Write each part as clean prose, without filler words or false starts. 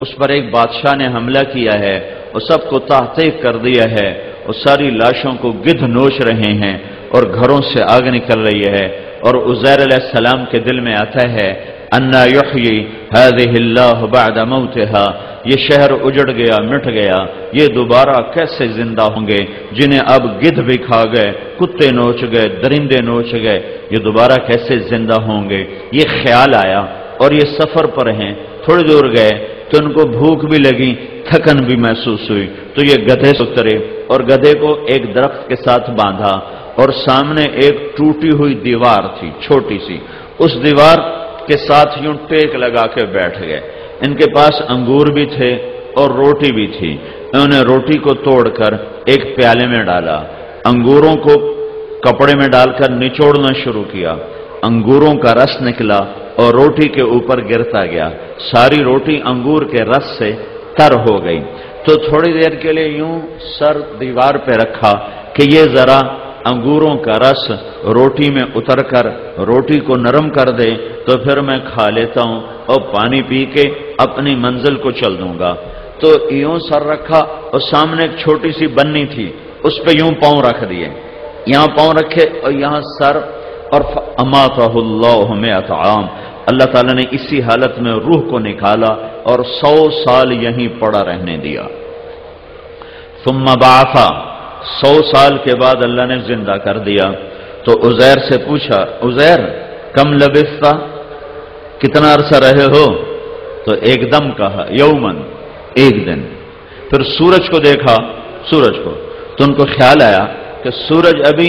اس پر ایک بادشاہ نے حملہ کیا ہے اور سب کو تحقیق کر دیا ہے اور ساری لاشوں کو گدھ نوچ رہے ہیں اور گھروں سے آگ نکل رہی ہے، اور عزیر علیہ السلام کے دل میں آتا ہے انا یحیی ہذہ اللہ بعد موتہا، یہ شہر اجڑ گیا، مٹ گیا، یہ دوبارہ کیسے زندہ ہوں گے جنہیں اب گدھ بھی کھا گئے، کتے نوچ گئے، درندے نوچ گئے، یہ دوبارہ کیسے زندہ ہوں گے؟ یہ خیال آیا، اور یہ سفر پر ہیں، تھوڑی دور گئے تو ان کو بھوک بھی لگی، تھکن بھی محسوس ہوئی، تو یہ گدھے سے اترے اور گدھے کو ایک درخت کے ساتھ باندھا، اور سامنے ایک ٹوٹی ہوئی دیوار تھی چھوٹی سی، اس دیوار کے ساتھ یوں ٹیک لگا کے بیٹھ گئے۔ ان کے پاس انگور بھی تھے اور روٹی بھی تھی، انہوں نے روٹی کو توڑ کر ایک پیالے میں ڈالا، انگوروں کو کپڑے میں ڈال کر نچوڑنا شروع کیا، انگوروں کا رس نکلا اور روٹی کے اوپر گرتا گیا، ساری روٹی انگور کے رس سے تر ہو گئی۔ تو تھوڑی دیر کے لیے یوں سر دیوار پہ رکھا کہ یہ ذرا انگوروں کا رس روٹی میں اتر کر روٹی کو نرم کر دے تو پھر میں کھا لیتا ہوں اور پانی پی کے اپنی منزل کو چل دوں گا۔ تو یوں سر رکھا اور سامنے ایک چھوٹی سی بنی تھی، اس پہ یوں پاؤں رکھ دیے، یہاں پاؤں رکھے اور یہاں سر، اور اماتہ اللہ مئۃ عام، اللہ تعالیٰ نے اسی حالت میں روح کو نکالا اور 100 سال یہیں پڑا رہنے دیا۔ ثم بعثا، 100 سال کے بعد اللہ نے زندہ کر دیا۔ تو عزیر سے پوچھا، عزیر کم لبثت، کتنا عرصہ رہے ہو؟ تو ایک دم کہا یومن، ایک دن۔ پھر سورج کو دیکھا، سورج کو، تو ان کو خیال آیا کہ سورج ابھی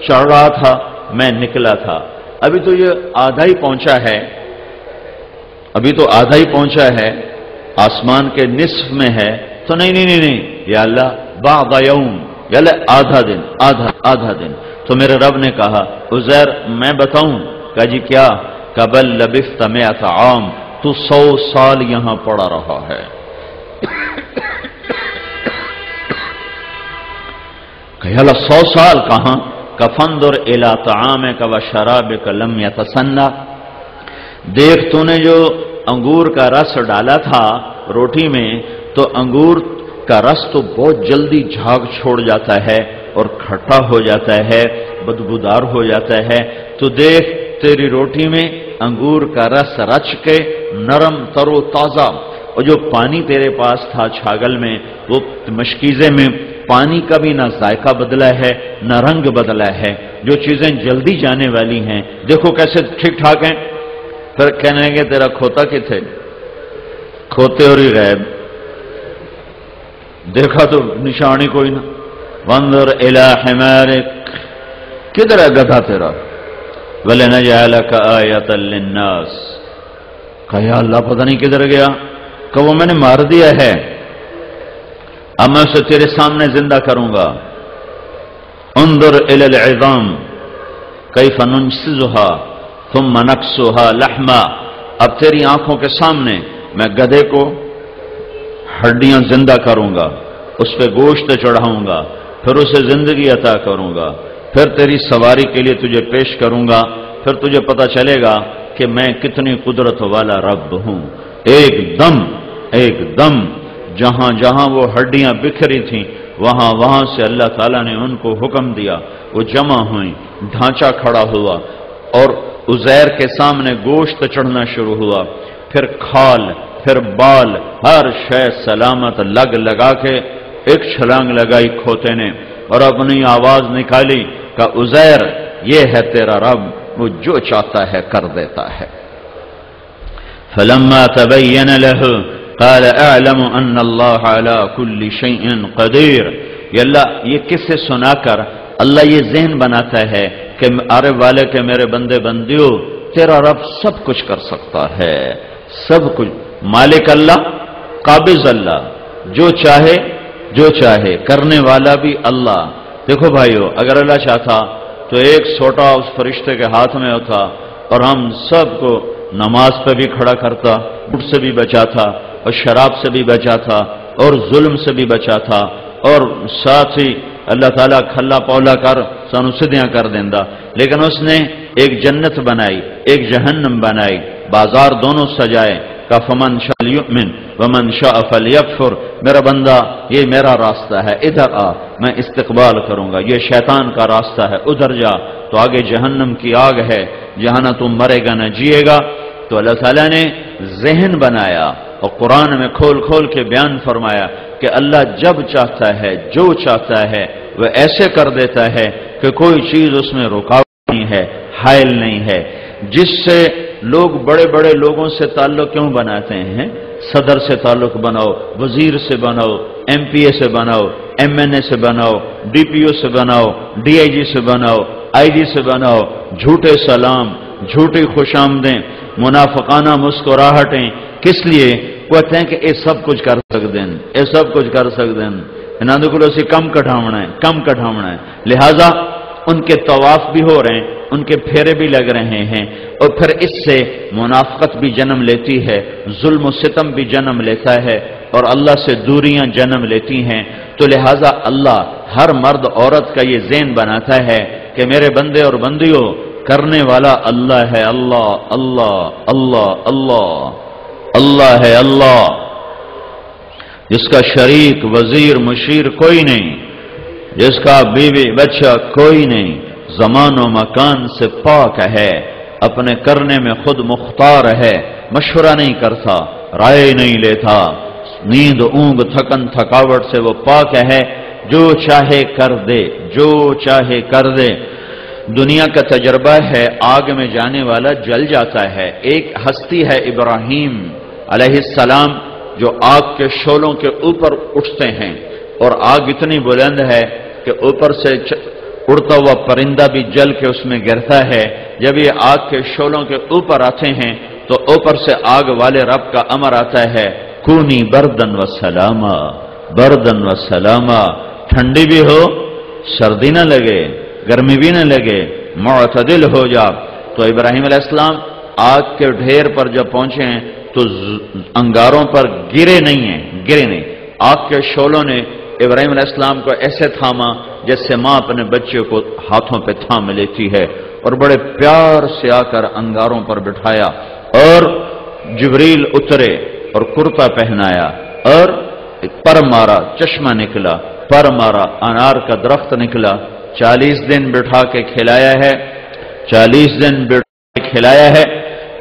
چڑھ رہا تھا، میں نکلا تھا، ابھی تو یہ آدھا ہی پہنچا ہے، ابھی تو آدھا ہی پہنچا ہے، آسمان کے نصف میں ہے، تو نہیں یا اللہ بعض یوم، یا اللہ آدھا دن، آدھا دن۔ تو میرے رب نے کہا عزیر میں بتاؤں؟ کہا جی کیا؟ کہ بل لبثت مئۃ عام، تو 100 سال یہاں پڑا رہا ہے۔ کہ اللہ 100 سال کہاں؟ کہ فانظر الی طعامک وشرابک لم یتسنہ، دیکھ تو نے جو انگور کا رس ڈالا تھا روٹی میں، تو انگور کا رس تو بہت جلدی جھاگ چھوڑ جاتا ہے اور کھٹا ہو جاتا ہے، بدبودار ہو جاتا ہے، تو دیکھ تیری روٹی میں انگور کا رس رچ کے نرم تر و تازہ، اور جو پانی تیرے پاس تھا چھاگل میں، وہ مشکیزے میں پانی کا بھی نہ ذائقہ بدلا ہے نہ رنگ بدلا ہے، جو چیزیں جلدی جانے والی ہیں دیکھو کیسے ٹھیک ٹھاک ہیں۔ پھر کہنے لگے تیرا کھوتا کتھے؟ کھوتے اور ہی غائب، دیکھا تو نشانی کوئی نہ۔ وانظر الی حمارک، کدھر ہے گدھا تیرا؟ وَلَنَجْعَلَكَ آیَةً لِلنَّاسِ، کہا یا اللہ پتہ نہیں کدھر گیا، کہ وہ میں نے مار دیا ہے، اب میں اسے تیرے سامنے زندہ کروں گا۔ انظر الی العظام کیف ننشزها ثم نکسوها لحما، اب تیری آنکھوں کے سامنے میں گدھے کو ہڈیاں زندہ کروں گا، اس پہ گوشت چڑھاؤں گا، پھر اسے زندگی عطا کروں گا، پھر تیری سواری کے لیے تجھے پیش کروں گا، پھر تجھے پتہ چلے گا کہ میں کتنی قدرت والا رب ہوں۔ ایک دم جہاں جہاں وہ ہڈیاں بکھری تھیں وہاں سے اللہ تعالیٰ نے ان کو حکم دیا، وہ جمع ہوئیں، ڈھانچہ کھڑا ہوا، اور عزیر کے سامنے گوشت چڑھنا شروع ہوا، پھر کھال، پھر بال، ہر شے سلامت لگا کے ایک چھلانگ لگائی کھوتے نے اور اپنی آواز نکالی کہ عزیر یہ ہے تیرا رب، وہ جو چاہتا ہے کر دیتا ہے۔ فلما تبین له قال اعلم ان اللہ علی کل شیء قدیر، یہ اللہ یہ کس سے سنا کر اللہ یہ ذہن بناتا ہے کہ آرے والے کے میرے بندے بندیو تیرا رب سب کچھ کر سکتا ہے، سب کچھ، مالک اللہ، قابض اللہ، جو چاہے کرنے والا بھی اللہ۔ دیکھو بھائیو، اگر اللہ چاہتا تو ایک سوٹا اس فرشتے کے ہاتھ میں ہوتا اور ہم سب کو نماز پہ بھی کھڑا کرتا، جھوٹ سے بھی بچا تھا اور شراب سے بھی بچا تھا اور ظلم سے بھی بچا تھا، اور ساتھ ہی اللہ تعالیٰ کھلا پولا کر سانو سدھیاں کر دیندا، لیکن اس نے ایک جنت بنائی، ایک جہنم بنائی، بازار دونوں سجائے، کا فمن شاء یؤمن ومن شاء فلیکفر، میرا بندہ یہ میرا راستہ ہے، ادھر آ، میں استقبال کروں گا، یہ شیطان کا راستہ ہے، ادھر جا تو آگے جہنم کی آگ ہے، جہاں نہ تم مرے گا نہ جیے گا۔ تو اللہ تعالیٰ نے ذہن بنایا اور قرآن میں کھول کھول کے بیان فرمایا کہ اللہ جب چاہتا ہے، جو چاہتا ہے وہ ایسے کر دیتا ہے کہ کوئی چیز اس میں رکاوٹ نہیں ہے، حائل نہیں ہے۔ جس سے لوگ بڑے بڑے لوگوں سے تعلق کیوں بناتے ہیں؟ صدر سے تعلق بناؤ، وزیر سے بناؤ، ایم پی اے سے بناؤ، ایم این اے سے بناؤ، ڈی پی او سے بناؤ، ڈی آئی جی سے بناؤ، آئی جی سے بناؤ، جھوٹے سلام، جھوٹی خوش آمدیں، منافقانہ مسکراہٹیں، کس لیے؟ کہتے ہیں کہ یہ سب کچھ کر سکتے ہیں، یہ سب کچھ کر سکتے ہیں، انہوں کو اسی کم کٹھاونا ہے، کم کٹھاونا ہے، لہذا ان کے طواف بھی ہو رہے ہیں، ان کے پھیرے بھی لگ رہے ہیں، اور پھر اس سے منافقت بھی جنم لیتی ہے، ظلم و ستم بھی جنم لیتا ہے، اور اللہ سے دوریاں جنم لیتی ہیں۔ تو لہذا اللہ ہر مرد عورت کا یہ ذہن بناتا ہے کہ میرے بندے اور بندیوں، کرنے والا اللہ ہے، اللہ اللہ اللہ اللہ اللہ ہے، اللہ جس کا شریک وزیر مشیر کوئی نہیں، جس کا بیوی بچہ کوئی نہیں، زمان و مکان سے پاک ہے، اپنے کرنے میں خود مختار ہے، مشورہ نہیں کرتا، رائے نہیں لیتا، نیند اونگ تھکن تھکاوٹ سے وہ پاک ہے، جو چاہے کر دے، جو چاہے کر دے۔ دنیا کا تجربہ ہے، آگ میں جانے والا جل جاتا ہے۔ ایک ہستی ہے ابراہیم علیہ السلام، جو آگ کے شعلوں کے اوپر اٹھتے ہیں، اور آگ اتنی بلند ہے کہ اوپر سے اڑتا ہوا پرندہ بھی جل کے اس میں گرتا ہے۔ جب یہ آگ کے شعلوں کے اوپر آتے ہیں تو اوپر سے آگ والے رب کا امر آتا ہے، کونی بردن و سلاما، بردن و سلاما، ٹھنڈی بھی ہو، سردی نہ لگے، گرمی بھی نہ لگے، معتدل ہو جا۔ تو ابراہیم علیہ السلام آگ کے ڈھیر پر جب پہنچے ہیں تو انگاروں پر گرے نہیں ہیں، گرے نہیں، آگ کے شعلوں نے ابراہیم علیہ السلام کو ایسے تھاما جیسے ماں اپنے بچے کو ہاتھوں پہ تھام لیتی ہے، اور بڑے پیار سے آ کر انگاروں پر بٹھایا، اور جبریل اترے اور کرتا پہنایا، اور پر مارا، چشمہ نکلا، پر مارا، انار کا درخت نکلا، 40 دن بٹھا کے کھلایا ہے، 40 دن بٹھا کے کھلایا ہے۔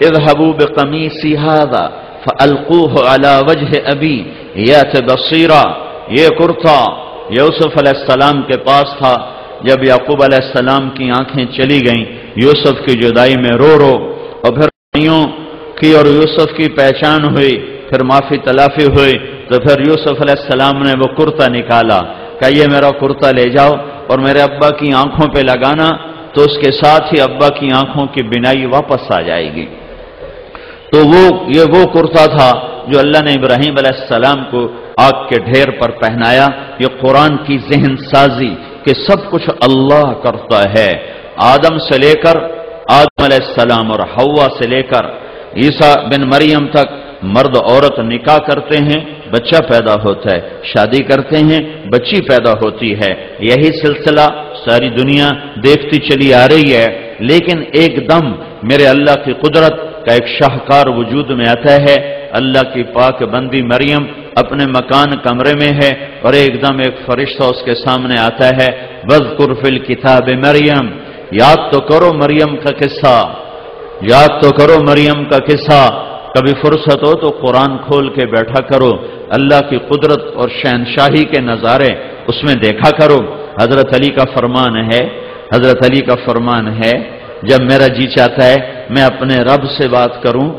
اذهبوا بقمیصی هذا فالقوه على وجه ابی یات بصیرا، یہ کرتا یوسف علیہ السلام کے پاس تھا۔ جب یعقوب علیہ السلام کی آنکھیں چلی گئیں یوسف کی جدائی میں رو رو، اور پھر بھائیوں کی اور یوسف کی پہچان ہوئی، پھر معافی تلافی ہوئی، تو پھر یوسف علیہ السلام نے وہ کرتا نکالا، کہ یہ میرا کرتا لے جاؤ اور میرے ابا کی آنکھوں پہ لگانا، تو اس کے ساتھ ہی ابا کی آنکھوں کی بینائی واپس آ جائے گی۔ تو یہ وہ کرتا تھا جو اللہ نے ابراہیم علیہ السلام کو آگ کے ڈھیر پر پہنایا۔ یہ قرآن کی ذہن سازی کہ سب کچھ اللہ کرتا ہے۔ آدم سے لے کر آدم علیہ السلام اور حوا سے لے کر عیسیٰ بن مریم تک مرد عورت نکاح کرتے ہیں، بچہ پیدا ہوتا ہے، شادی کرتے ہیں، بچی پیدا ہوتی ہے۔ یہی سلسلہ ساری دنیا دیکھتی چلی آ رہی ہے، لیکن ایک دم میرے اللہ کی قدرت کا ایک شاہکار وجود میں آتا ہے۔ اللہ کی پاک بندی مریم اپنے مکان کمرے میں ہے، اور ایک دم ایک فرشتہ اس کے سامنے آتا ہے، وَاذْكُرْ فِي الْكِتَابِ مریم، یاد تو کرو مریم کا قصہ، یاد تو کرو مریم کا قصہ۔ کبھی فرصت ہو تو قرآن کھول کے بیٹھا کرو، اللہ کی قدرت اور شہنشاہی کے نظارے اس میں دیکھا کرو۔ حضرت علی کا فرمان ہے، حضرت علی کا فرمان ہے، جب میرا جی چاہتا ہے میں اپنے رب سے بات کروں،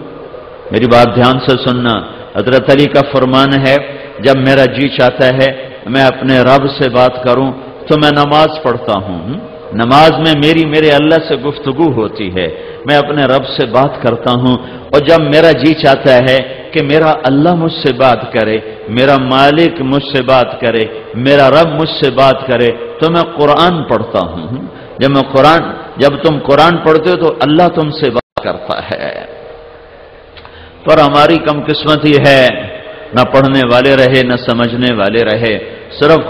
میری بات دھیان سے سننا، حضرت علی کا فرمان ہے جب میرا جی چاہتا ہے میں اپنے رب سے بات کروں تو میں نماز پڑھتا ہوں، نماز میں میرے اللہ سے گفتگو ہوتی ہے، میں اپنے رب سے بات کرتا ہوں۔ اور جب میرا جی چاہتا ہے کہ میرا اللہ مجھ سے بات کرے، میرا مالک مجھ سے بات کرے، میرا رب مجھ سے بات کرے، تو میں قرآن پڑھتا ہوں۔ جب تم قرآن پڑھتے ہو تو اللہ تم سے بات کرتا ہے۔ پر ہماری کم قسمتی ہے، نہ پڑھنے والے رہے نہ سمجھنے والے رہے، صرف